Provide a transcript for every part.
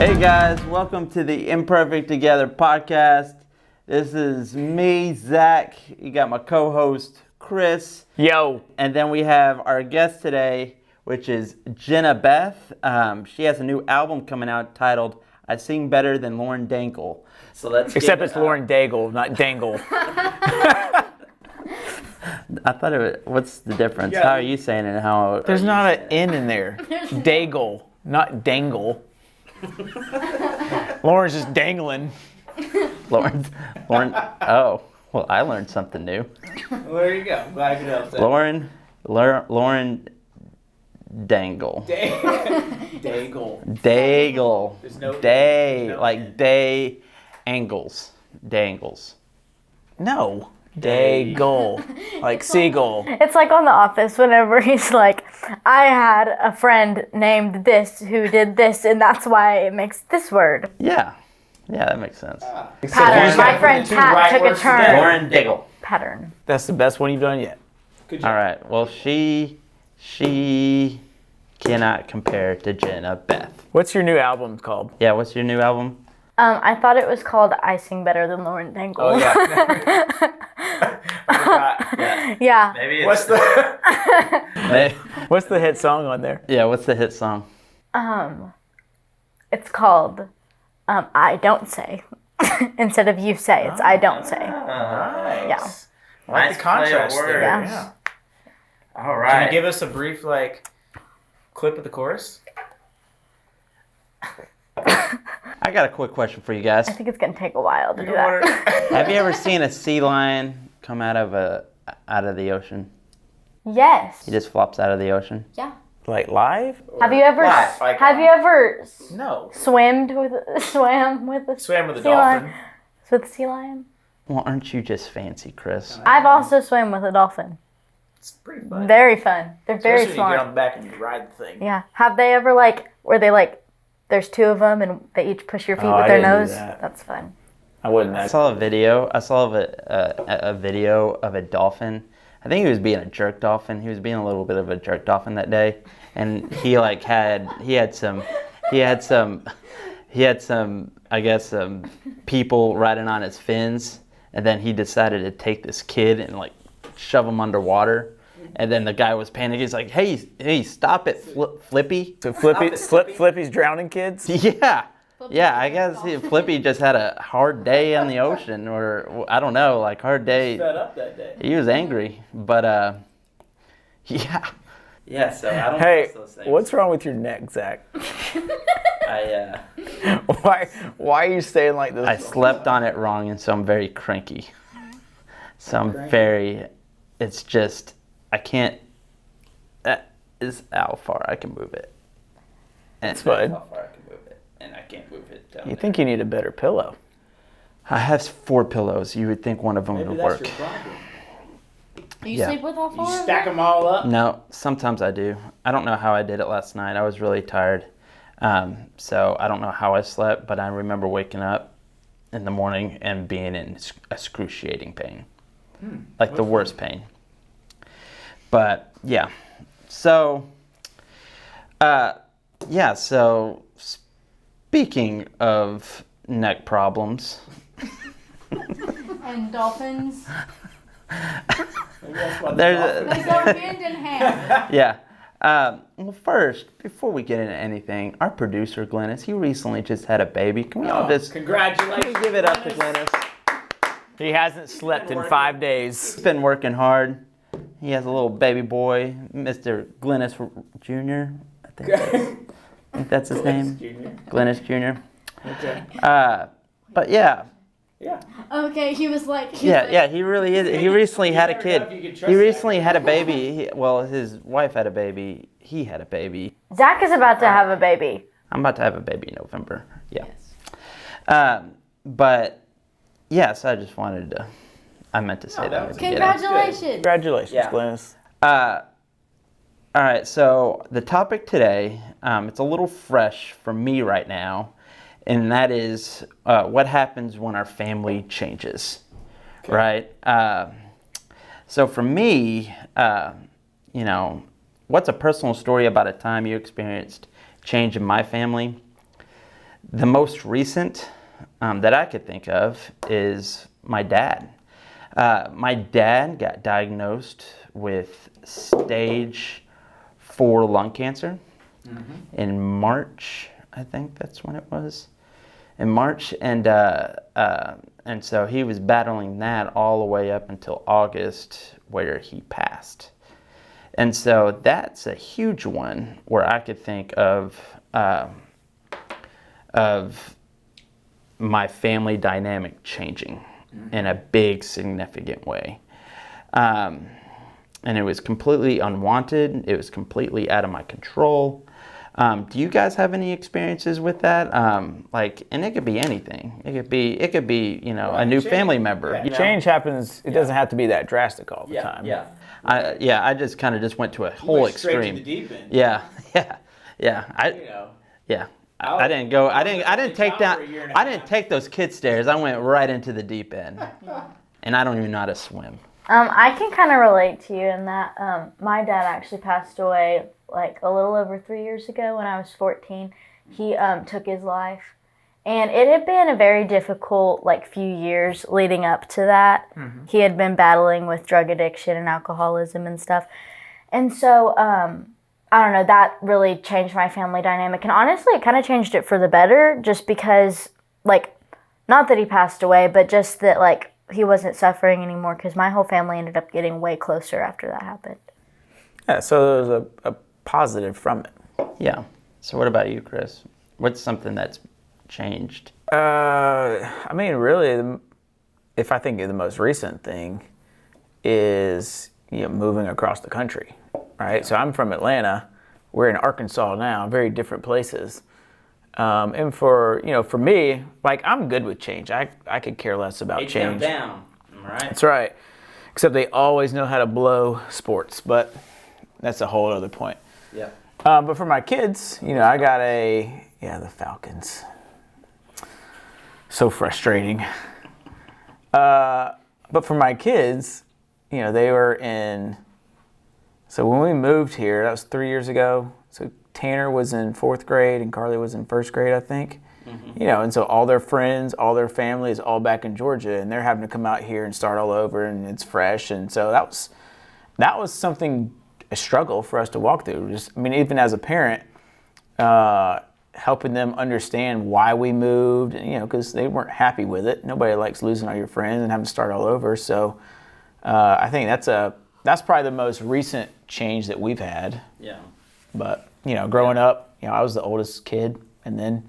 Hey guys, welcome to the Imperfect Together podcast. This is me, Zach. You got my co-host, Chris. Yo. And then we have our guest today, which is Jenna Beth. She has a new album coming out titled I Sing Better Than Lauren Daigle. So let's Except it's Lauren Daigle, not Dangle. I thought it was, what's the difference? How are you saying it? How There's not an N in there. Daigle, not Dangle. Lauren's just dangling. Lauren, oh, well, I learned something new. Well, there you go. Glad I could help that. Lauren Daigle. Daigle. Daigle. There's no like day angles. Dangles. No. Daigle. Like seagull. It's like on The Office whenever he's like, I had a friend named this who did this, and that's why it makes this word. Yeah. Yeah, that makes sense. Pattern. My friend Pat took a turn. Lauren Daigle. Pattern. That's the best one you've done yet. Good job. All right. Well, she cannot compare to Jenna Beth. What's your new album called? Yeah, what's your new album? I thought it was called I Sing Better Than Lauren Daigle. Oh, yeah. Yeah. Maybe What's the... What's the hit song on there? Yeah, what's the hit song? It's called I Don't Say. Instead of you say, it's I Don't Say. Nice. Yeah. I like the contrast play of there. words. Yeah. All Can right. you give us a brief, clip of the chorus? I got a quick question for you guys. I think it's going to take a while to do that. Have you ever seen a sea lion come out of the ocean? Yes. He just flops out of the ocean. Yeah. Like live? Have you ever No. swam with a Swam with a sea dolphin. lion? With a sea lion? Well, aren't you just fancy, Chris? I've also swam with a dolphin. It's pretty fun. Very fun. They're very Especially when you get on smart. the back and you ride the thing. Yeah. Have they ever where they there's two of them and they each push your feet Oh, with I their didn't do nose? that. That's fun. I wouldn't. I saw a video. I saw a video of a dolphin. I think he was being a jerk dolphin. He was being a little bit of a jerk dolphin that day, and he had some I guess some people riding on his fins, and then he decided to take this kid and shove him underwater. And then the guy was panicking. He's like, "Hey, stop it, Flippy!" So Flippy's drowning kids? Yeah. Yeah, I guess Flippy just had a hard day in the ocean, or I don't know, hard day. Fed up that day. He was angry, but yeah. Yeah, so I don't Hey, trust those things. what's wrong with your neck, Zach? I Why are you staying like this? I slept on it wrong, and so I'm very cranky. So I'm it's just, I can't, that is how far I can move it. And It's fine. How far I can move it, and I can't move it down You think you need a better pillow? I have 4 pillows. You would think one of them Maybe would that's work. your problem. You Yeah. sleep with all four? You stack them all up. No, sometimes I do. I don't know how I did it last night. I was really tired. So I don't know how I slept, but I remember waking up in the morning and being in excruciating pain. Like the worst pain. But yeah. So, so speaking of neck problems. And dolphins. Maybe that's why There's They go hand in hand. Yeah. Well, first, before we get into anything, our producer, Glennis, he recently just had a baby. Can we all just Congratulations. give it up to Glennis? He hasn't slept in 5 days. He's been working hard. He has a little baby boy, Mr. Glennis Jr. I think that's his name. Glennis Jr. Okay. But yeah. Yeah. Okay, he was like... He really is. He recently had a never know if you kid. can trust He that. recently had a baby. His wife had a baby. He had a baby. Zach is about to have a baby. I'm about to have a baby in November. Yeah. But yes, I just wanted to. I meant to say that. was at the beginning. Congratulations. Congratulations, Yeah. Glennis. All right. So the topic today, it's a little fresh for me right now, and that is what happens when our family changes. Okay. Right. So for me, what's a personal story about a time you experienced change in my family? The most recent that I could think of is my dad. My dad got diagnosed with stage 4 lung cancer in March. I think that's when it was. In March, and so he was battling that all the way up until August, where he passed. And so that's a huge one where I could think of my family dynamic changing in a big, significant way. And it was completely unwanted. It was completely out of my control. Do you guys have any experiences with that? And it could be anything. It could be a new family member. Yeah. Change happens. It doesn't have to be that drastic all the time. Yeah. I just kind of went to a whole extreme. Straight to the deep end. Yeah. I didn't go. I didn't take that. I didn't take those kid stairs. I went right into the deep end, and I don't even know how to swim. I can kind of relate to you in that my dad actually passed away like a little over 3 years ago when I was 14. He took his life, and it had been a very difficult few years leading up to that. Mm-hmm. He had been battling with drug addiction and alcoholism and stuff, and so I don't know, that really changed my family dynamic, and honestly it kind of changed it for the better, just because not that he passed away, but just that he wasn't suffering anymore, because my whole family ended up getting way closer after that happened. Yeah, so there was a positive from it. Yeah. So what about you, Chris? What's something that's changed? Really, if I think of the most recent thing is moving across the country, right? So I'm from Atlanta. We're in Arkansas now, very different places. And for me, I'm good with change. I could care less about change. Down, right? That's right. Except they always know how to blow sports, but that's a whole other point. Yeah. But for my kids, I got the Falcons. So frustrating. But for my kids, they were in. So when we moved here, that was 3 years ago. So Tanner was in 4th grade and Carly was in 1st grade, I think. Mm-hmm. And so all their friends, all their family is all back in Georgia, and they're having to come out here and start all over, and it's fresh. And so that was something, a struggle for us to walk through. Even as a parent, helping them understand why we moved, because they weren't happy with it. Nobody likes losing all your friends and having to start all over. So I think that's probably the most recent change that we've had. Yeah. But growing up, I was the oldest kid, and then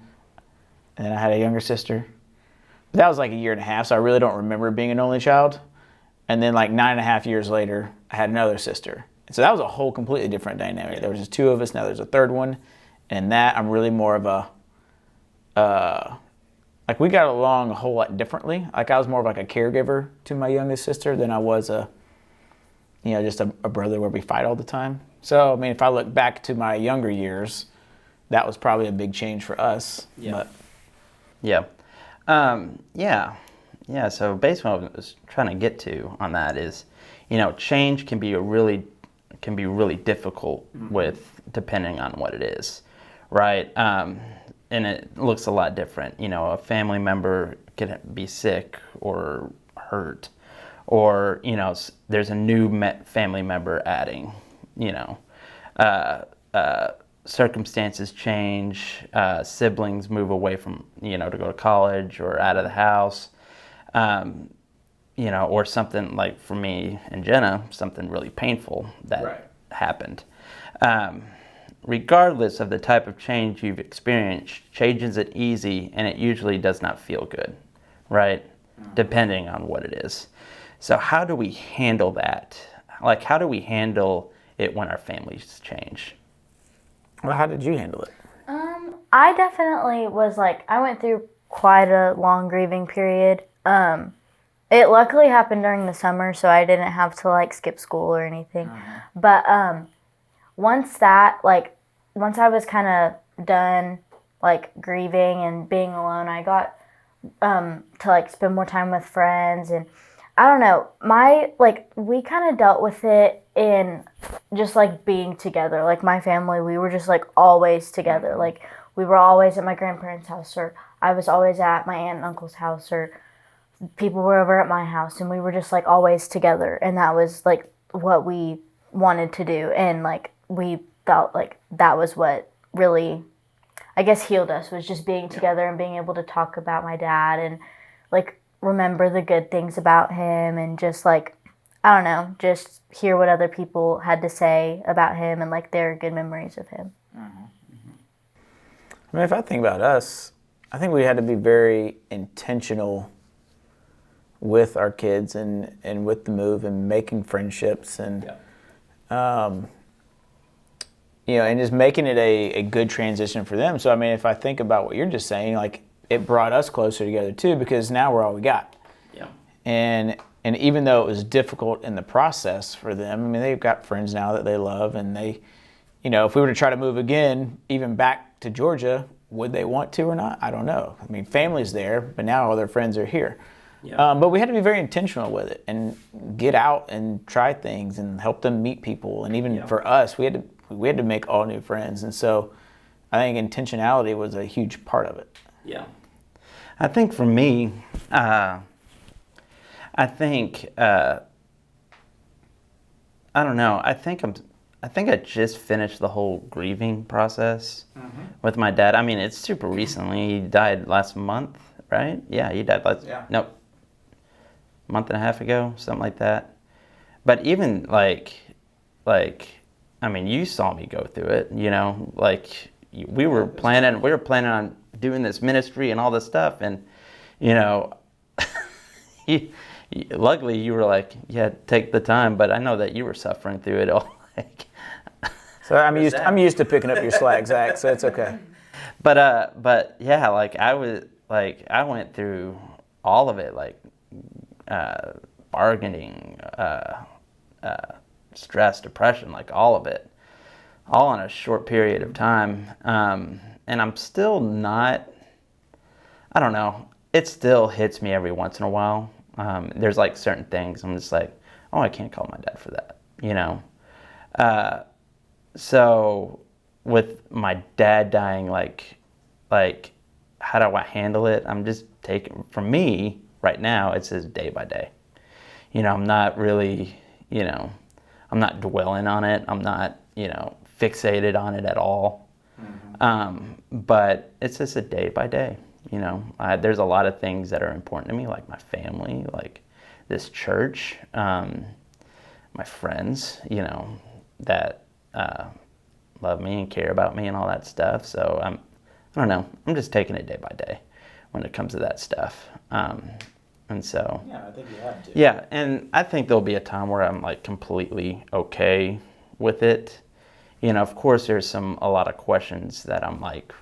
I had a younger sister. But that was a year and a half, so I really don't remember being an only child. And then 9.5 years later, I had another sister. And so that was a whole completely different dynamic. There was just 2 of us, now there's a 3rd one. And that I'm really more of a we got along a whole lot differently. I was more of a caregiver to my youngest sister than I was just a brother where we fight all the time. So, if I look back to my younger years, that was probably a big change for us. Yeah. But. Yeah. Yeah. So basically what I was trying to get to on that is, change can be really difficult with, depending on what it is, right? And it looks a lot different. A family member could be sick or hurt, or, there's a new family member adding, circumstances change, siblings move away from, to go to college or out of the house, or something for me and Jenna, something really painful that happened. Regardless of the type of change you've experienced, change isn't easy, and it usually does not feel good, right? Depending on what it is. So how do we handle that? How do we handle it when our families change? Well, how did you handle it? I definitely was I went through quite a long grieving period. It luckily happened during the summer, so I didn't have to skip school or anything. But once I was kind of done grieving and being alone, I got to spend more time with friends, and I don't know, we kind of dealt with it in just being together. My family, we were just always together. we were always at my grandparents' house, or I was always at my aunt and uncle's house, or people were over at my house, and we were just like always together, and that was like what we wanted to do, and like we felt like that was what really, I guess, healed us, was just being together and being able to talk about my dad and like remember the good things about him, and just like, I don't know, just hear what other people had to say about him and like their good memories of him. I mean, if I think about us, I think we had to be very intentional with our kids and with the move and making friendships and and just making it a good transition for them. So I mean, if I think about what you're just saying, like, it brought us closer together too, because now we're all we got. Yeah. And even though it was difficult in the process for them, I mean, they've got friends now that they love, and they, if we were to try to move again, even back to Georgia, would they want to or not? I don't know. I mean, family's there, but now all their friends are here. Yeah. But we had to be very intentional with it and get out and try things and help them meet people. And even for us, we had to make all new friends. And so I think intentionality was a huge part of it. Yeah. I think for me, I don't know. I think I just finished the whole grieving process with my dad. I mean, it's super recently. He died last month, right? Yeah, he died month and a half ago, something like that. But even like, I mean, you saw me go through it, like we were planning on doing this ministry and all this stuff. And, luckily you were like, yeah, take the time. But I know that you were suffering through it all. So I'm used to picking up your slack, Zach, so it's okay. But yeah, like I went through all of it, like bargaining, stress, depression, like all of it, all in a short period of time. And I'm still not, I don't know, it still hits me every once in a while. There's like certain things I'm just like, oh, I can't call my dad for that, So with my dad dying, like how do I handle it? I'm just taking, for me right now, it's just day by day. I'm not really, I'm not dwelling on it. I'm not, fixated on it at all. But it's just a day by day. There's a lot of things that are important to me, like my family, like this church, my friends, that love me and care about me and all that stuff. So I don't know. I'm just taking it day by day when it comes to that stuff. And so yeah, I think you have to. Yeah, and I think there'll be a time where I'm like completely okay with it. Of course, there's a lot of questions that I'm like,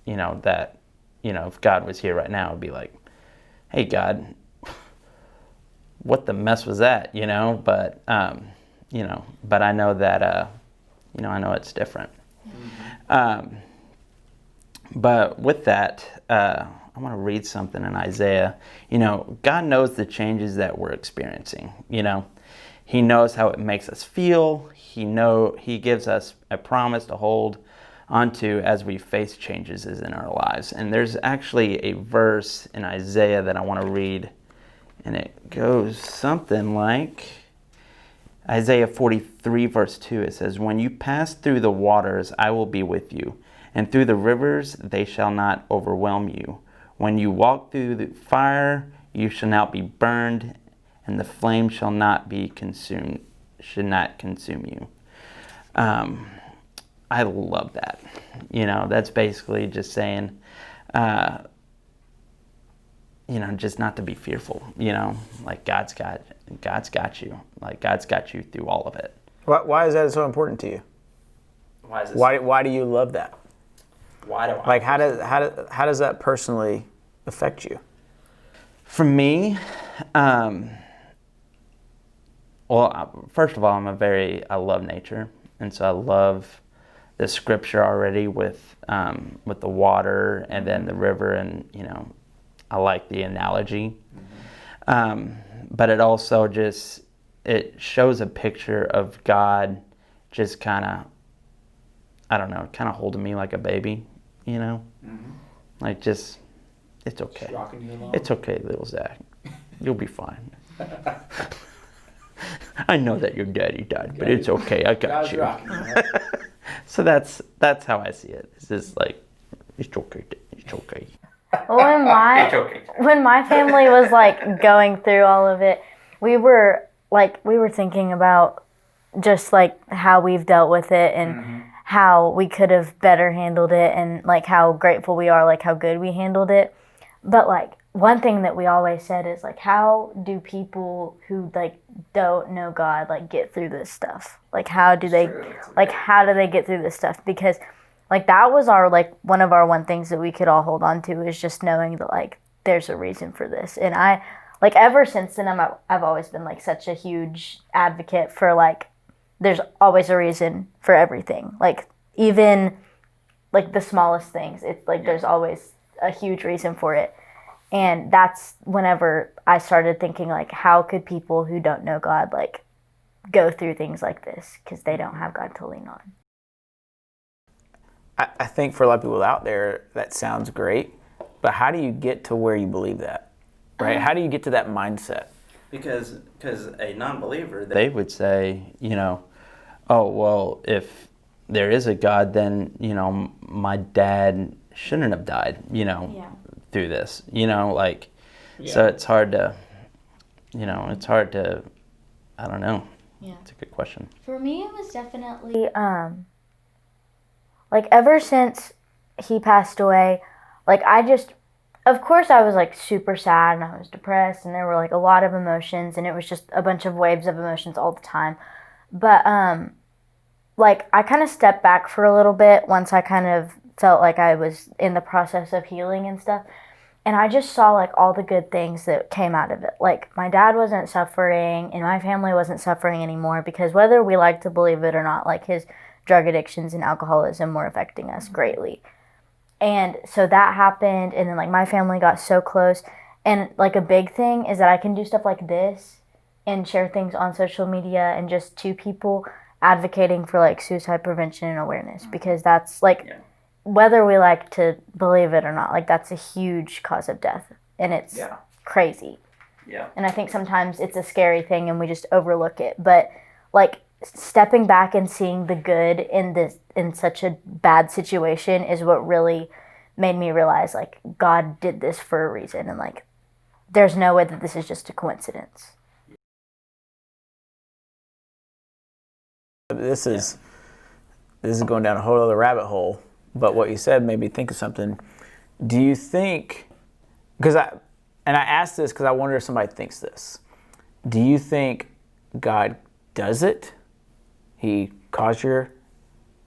if God was here right now, I'd be like, hey, God, what the mess was that? But but I know that, I know it's different. But with that, I want to read something in Isaiah. God knows the changes that we're experiencing. He knows how it makes us feel. He gives us a promise to hold onto as we face changes in our lives. And there's actually a verse in Isaiah that I want to read, and it goes something like Isaiah 43 verse 2. It says, "When you pass through the waters, I will be with you, and through the rivers, they shall not overwhelm you. When you walk through the fire, you shall not be burned, and the flame shall not consume you." I love that. That's basically just saying, just not to be fearful. Like God's got you. Like God's got you through all of it. Why is that so important to you? Why is this? Why do you love that? Why do I? Like how does that personally affect you? For me, well, first of all, I love nature, and so I love the scripture already with the water and then the river, and I like the analogy. But it also it shows a picture of God just kind of, I don't know, kind of holding me like a baby, you know? Like, just, it's okay. Rocking you along. It's okay, little Zach. You'll be fine. I know that your daddy died, but it's okay. I got God's you. rocking you, right? So that's how I see it. It's just like, it's okay. It's okay. When my family was like going through all of it, we were thinking about just like how we've dealt with it and how we could have better handled it, and like how grateful we are, like how good we handled it. But like one thing that we always said is like, how do people who like don't know God like get through this stuff? Like how do they get through this stuff? Because like that was our like one of our one things that we could all hold on to, is just knowing that like there's a reason for this. And I like ever since then I've always been like such a huge advocate for like there's always a reason for everything. Like even like the smallest things, it's like there's always a huge reason for it. And that's whenever I started thinking like, how could people who don't know God like go through things like this, because they don't have God to lean on. I think for a lot of people out there, that sounds great, but how do you get to where you believe that, right? How do you get to that mindset? Because a non-believer, they would say, you know, oh, well, if there is a God, then, you know, my dad shouldn't have died, you know, through this, you know, like, so it's hard to, you know, I don't know. Yeah. It's a good question. For me, it was definitely, like, ever since he passed away, like, of course I was, like, super sad and I was depressed and there were, like, a lot of emotions and it was just a bunch of waves of emotions all the time. But, like, I kind of stepped back for a little bit once I kind of felt like I was in the process of healing and stuff. And I just saw, like, all the good things that came out of it. Like, my dad wasn't suffering and my family wasn't suffering anymore, because whether we like to believe it or not, like, his drug addictions and alcoholism were affecting us greatly. And so that happened, and then, like, my family got so close. And, like, a big thing is that I can do stuff like this and share things on social media and just to people advocating for, like, suicide prevention and awareness, because that's, like, whether we like to believe it or not, like, that's a huge cause of death, and it's crazy. Yeah. And I think sometimes it's a scary thing and we just overlook it. But, like, stepping back and seeing the good in such a bad situation is what really made me realize, like, God did this for a reason, and, like, there's no way that this is just a coincidence. This is going down a whole other rabbit hole, but what you said made me think of something. Do you think, I asked this because I wonder if somebody thinks this, do you think God does it? He caused your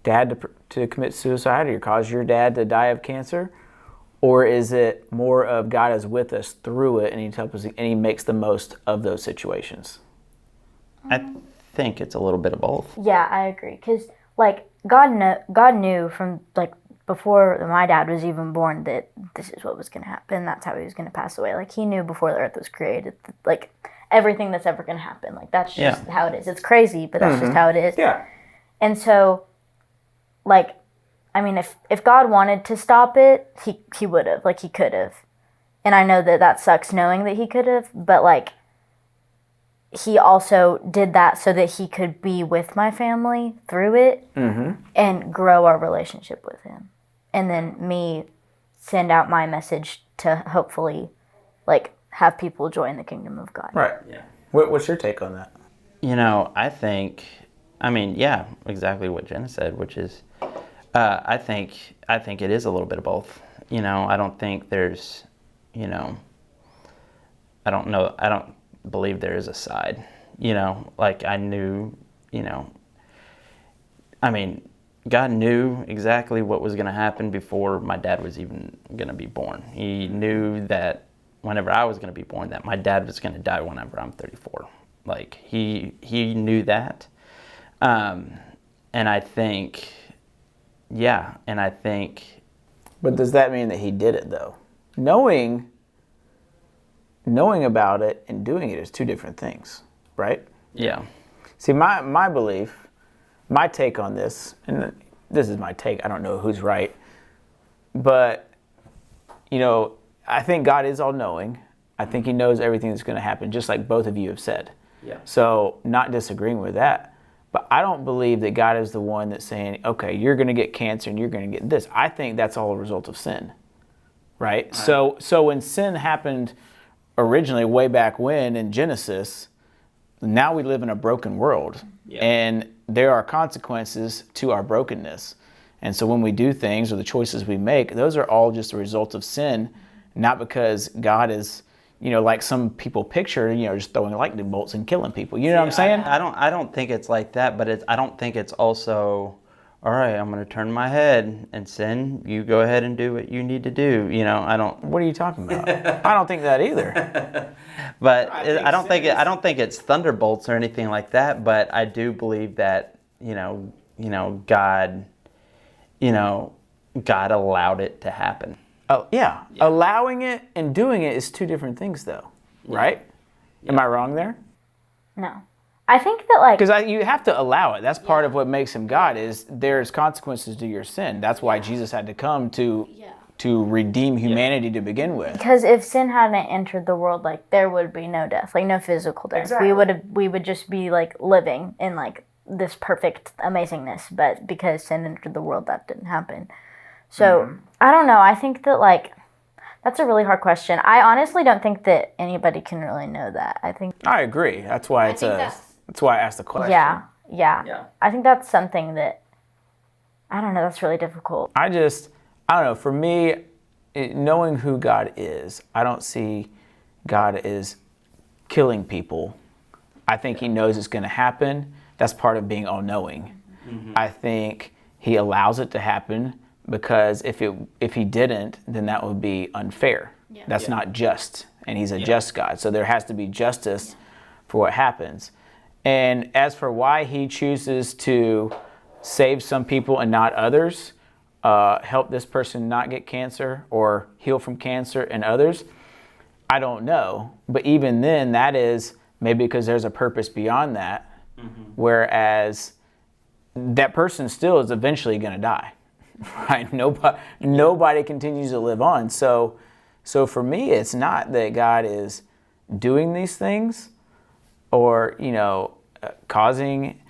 dad to commit suicide, or caused your dad to die of cancer? Or is it more of God is with us through it, and he helps us, and he makes the most of those situations? I think it's a little bit of both. Yeah, I agree. Because, like, God knew from, like, before my dad was even born that this is what was going to happen. That's how he was going to pass away. Like, he knew before the earth was created, like, everything that's ever going to happen. Like, that's just how it is. It's crazy, but that's just how it is. Yeah. And so, like, I mean, if God wanted to stop it, he would have. Like, he could have. And I know that sucks knowing that he could have, but, like, he also did that so that he could be with my family through it and grow our relationship with him. And then me send out my message to hopefully, like, have people join the kingdom of God. Right. Yeah. What's your take on that? You know, I mean, yeah, exactly what Jenna said, which is, I think it is a little bit of both. You know, I don't think there's, you know, I don't believe there is a side, you know, like, I knew, you know, I mean, God knew exactly what was going to happen before my dad was even going to be born. He knew that whenever I was going to be born, that my dad was going to die whenever I'm 34. Like, he knew that. And I think, But does that mean that he did it, though? Knowing about it and doing it is two different things, right? yeah. See, my belief, my take on this, and this is my take, I don't know who's right, But, I think God is all-knowing. I think he knows everything that's going to happen, just like both of you have said. Yeah. So not disagreeing with that. But I don't believe that God is the one that's saying, okay, you're going to get cancer and you're going to get this. I think that's all a result of sin, right? So when sin happened originally way back when in Genesis, now we live in a broken world. Yeah. And there are consequences to our brokenness. And so when we do things or the choices we make, those are all just a result of sin, not because God is, like some people picture, just throwing lightning bolts and killing people. You know what I'm saying? I don't think it's like that, but I don't think it's also, all right, I'm going to turn my head and sin. You go ahead and do what you need to do. I don't. What are you talking about? I don't think that either. But I don't think it's thunderbolts or anything like that. But I do believe that God allowed it to happen. Oh yeah. Allowing it and doing it is two different things, though, right? Am I wrong there? No. I think that because you have to allow it. That's part of what makes him God. Is there's consequences to your sin. That's why Jesus had to come to redeem humanity to begin with. Because if sin hadn't entered the world, there would be no death, no physical death. Exactly. We would just be living in this perfect amazingness. But because sin entered the world, that didn't happen. So I don't know. I think that that's a really hard question. I honestly don't think that anybody can really know that. I agree. That's why that's why I asked the question. Yeah. I think that's something that I don't know. That's really difficult. I don't know. For me, knowing who God is, I don't see God as killing people. I think he knows it's going to happen. That's part of being all-knowing. Mm-hmm. I think he allows it to happen because if he didn't, then that would be unfair. Yeah. That's not just, and he's a just God. So there has to be justice for what happens. And as for why he chooses to save some people and not others, help this person not get cancer or heal from cancer and others, I don't know. But even then, that is maybe because there's a purpose beyond that, whereas that person still is eventually going to die. Right? Nobody continues to live on. So for me, it's not that God is doing these things or causing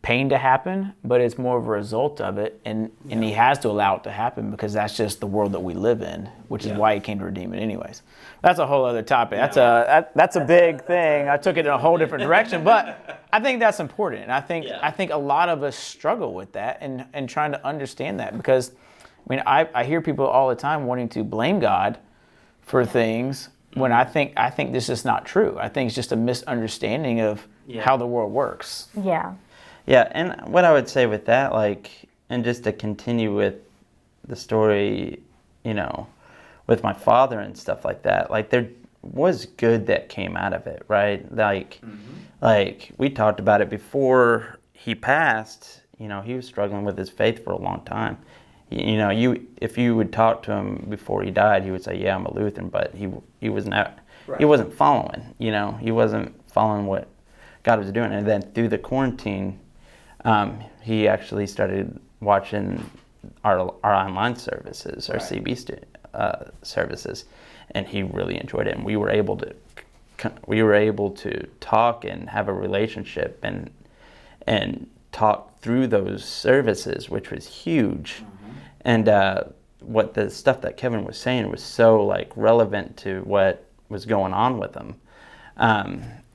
pain to happen, but it's more of a result of it, and he has to allow it to happen because that's just the world that we live in, which is why he came to redeem it anyways. That's a whole other topic. That's a big thing. I took it in a whole different direction, but I think that's important. And I think a lot of us struggle with that and trying to understand that, because I hear people all the time wanting to blame God for things when I think this is not true. I think it's just a misunderstanding of how the world works. Yeah. Yeah, and what I would say with that, and just to continue with the story, with my father and stuff like that, there was good that came out of it, right? We talked about it before he passed. He was struggling with his faith for a long time. If you would talk to him before he died, he would say, "Yeah, I'm a Lutheran," but he was not. Right. He wasn't following. He wasn't following what God was doing. And then through the quarantine, he actually started watching our online services, our CB services, and he really enjoyed it. And we were able to talk and have a relationship and talk through those services, which was huge. And what the stuff that Kevin was saying was so relevant to what was going on with him,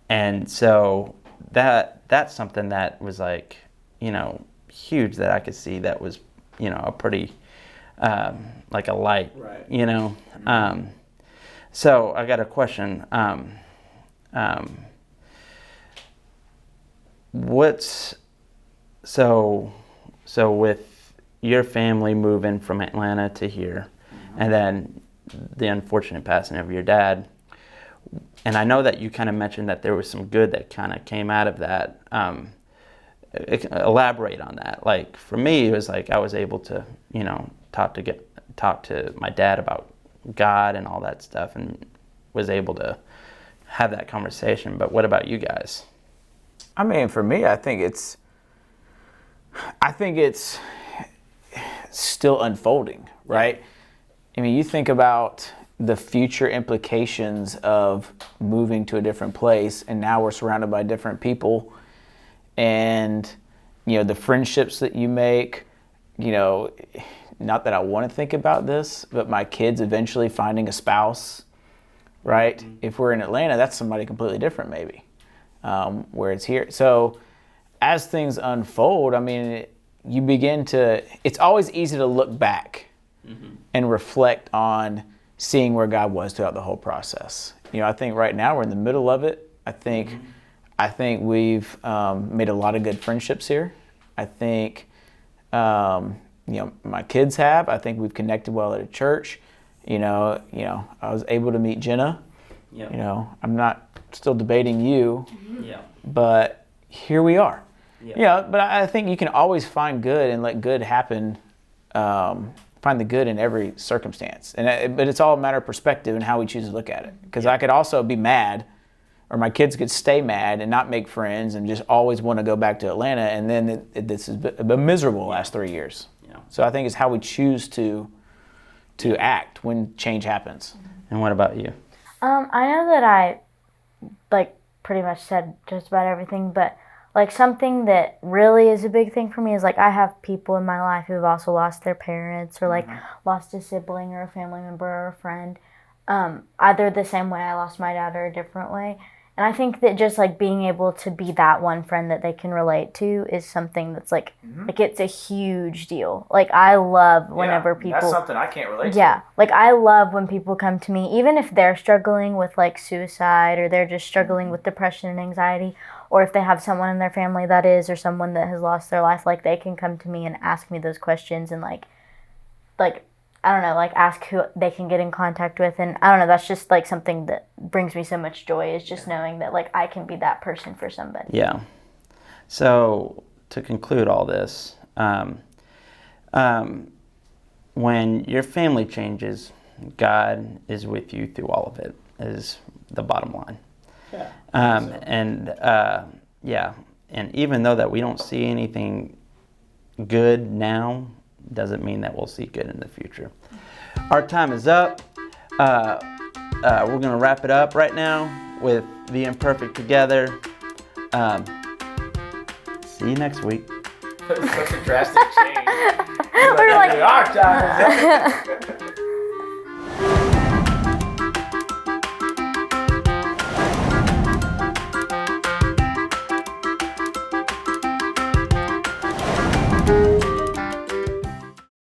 and so that's something that was huge that I could see that was a pretty a light, right. So I got a question. So with your family moving from Atlanta to here, and then the unfortunate passing of your dad, and I know that you kind of mentioned that there was some good that kind of came out of that. Elaborate on that. For me, it was I was able to, talk to my dad about God and all that stuff, and was able to have that conversation. But what about you guys? For me, I think it's still unfolding, right? I mean, you think about the future implications of moving to a different place, and now we're surrounded by different people, and the friendships that you make. Not that I want to think about this, but my kids eventually finding a spouse, right? Mm-hmm. If we're in Atlanta, that's somebody completely different, maybe, where it's here. So as things unfold, I mean, you begin to, it's always easy to look back and reflect on seeing where God was throughout the whole process. I think right now we're in the middle of it. I think we've made a lot of good friendships here. I think, my kids have. I think we've connected well at a church. I was able to meet Jenna. Yep. I'm not still debating you, but here we are. Yep. But I think you can always find good and let good happen. Find the good in every circumstance, but it's all a matter of perspective and how we choose to look at it. Because I could also be mad, or my kids could stay mad and not make friends and just always want to go back to Atlanta, and then this has been miserable the last 3 years. So I think it's how we choose to act when change happens. And what about you? I know that I pretty much said just about everything, but something that really is a big thing for me is I have people in my life who have also lost their parents, or lost a sibling or a family member or a friend, either the same way I lost my dad or a different way. And I think that just being able to be that one friend that they can relate to is something that's it's a huge deal. I love whenever people. That's something I can't relate to. Yeah, I love when people come to me, even if they're struggling with suicide, or they're just struggling with depression and anxiety, or if they have someone in their family that is, or someone that has lost their life, they can come to me and ask me those questions, and I don't know, ask who they can get in contact with. And I don't know, that's just something that brings me so much joy, is just knowing that I can be that person for somebody. Yeah. So to conclude all this, when your family changes, God is with you through all of it, is the bottom line. Yeah. And even though that we don't see anything good now, doesn't mean that we'll see good in the future. Our time is up. We're going to wrap it up right now with The Imperfect Together. See you next week. Such a drastic change. We're our time is up.